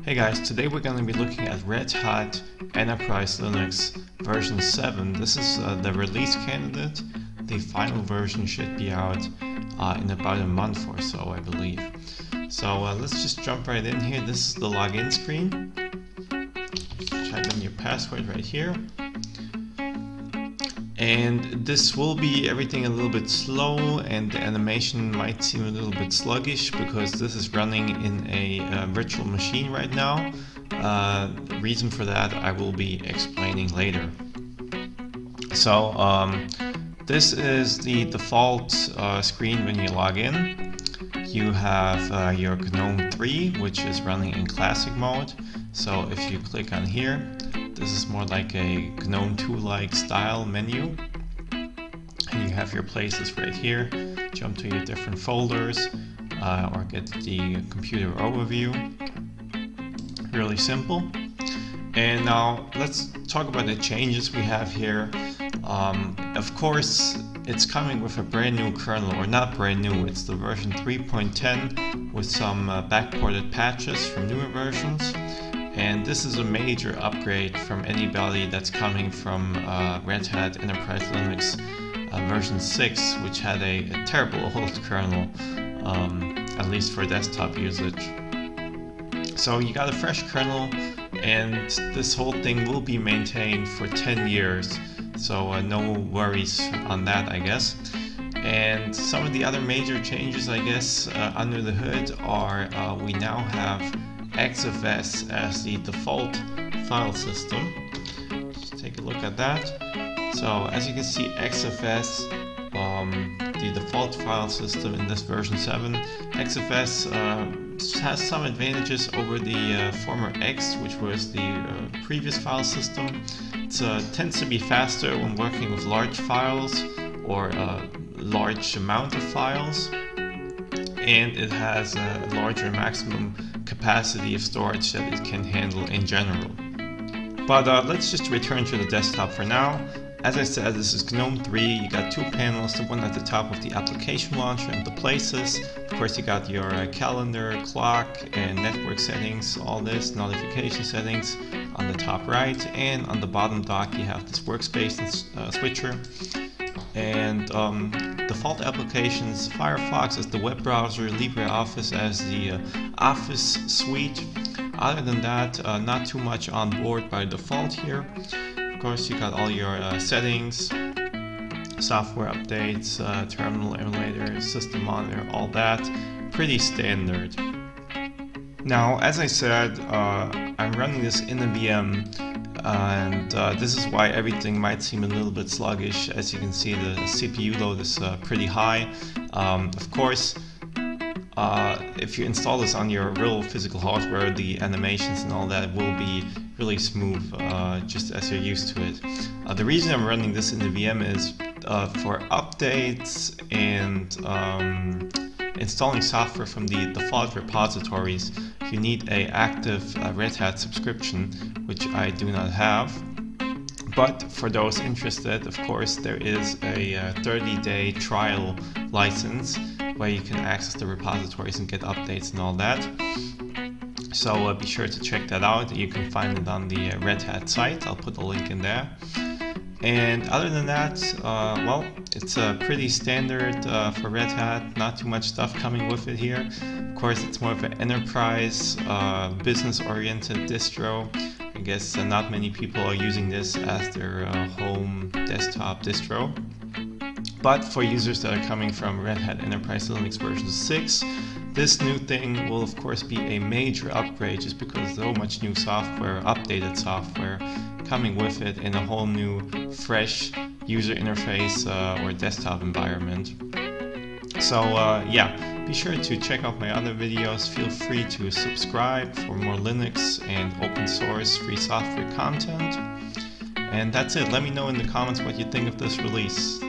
Hey guys, today we're going to be looking at Red Hat Enterprise Linux version 7. This is the release candidate. The final version should be out in about a month or so, I believe. So let's just jump right in here. This is the login screen. Type in your password right here. And this will be everything a little bit slow, and the animation might seem a little bit sluggish because this is running in a virtual machine right now. The reason for that I will be explaining later. So this is the default screen when you log in. You have your Gnome 3, which is running in classic mode. So if you click on here, this is more like a GNOME 2-like style menu. And you have your places right here. Jump to your different folders or get the computer overview. Really simple. And now let's talk about the changes we have here. Of course, it's coming with a brand new kernel, or not brand new, it's the version 3.10 with some backported patches from newer versions. And this is a major upgrade from anybody that's coming from Red Hat Enterprise Linux version 6, which had a terrible old kernel, at least for desktop usage. So you got a fresh kernel, and this whole thing will be maintained for 10 years. So no worries on that, I guess. And some of the other major changes, I guess, under the hood are we now have XFS as the default file system. Just take a look at that. So as you can see, XFS, the default file system in this version 7, XFS has some advantages over the former X, which was the previous file system. It tends to be faster when working with large files or a large amount of files, and it has a larger maximum capacity of storage that it can handle in general. But let's just return to the desktop for now. As I said, this is GNOME 3. You got two panels, the one at the top of the application launcher and the places. Of course, you got your calendar, clock, and network settings, all this, notification settings on the top right, and on the bottom dock you have this workspace switcher. And default applications, Firefox as the web browser, LibreOffice as the Office suite. Other than that, not too much on board by default here. Of course, you got all your settings, software updates, terminal emulator, system monitor, all that. Pretty standard. Now, as I said, I'm running this in a VM. And this is why everything might seem a little bit sluggish. As you can see, the CPU load is pretty high. Of course, if you install this on your real physical hardware, the animations and all that will be really smooth, just as you're used to it. The reason I'm running this in the VM is for updates and installing software from the default repositories. You need an active Red Hat subscription, which I do not have. But for those interested, of course, there is a 30-day trial license where you can access the repositories and get updates and all that. So be sure to check that out. You can find it on the Red Hat site. I'll put a link in there. And other than that, well, it's pretty standard for Red Hat, not too much stuff coming with it here. Of course, it's more of an enterprise, business-oriented distro. I guess not many people are using this as their home desktop distro. But for users that are coming from Red Hat Enterprise Linux version 6, this new thing will of course be a major upgrade, just because so much new software, updated software, coming with it in a whole new, fresh user interface or desktop environment. So yeah, be sure to check out my other videos. Feel free to subscribe for more Linux and open source free software content. And that's it. Let me know in the comments what you think of this release.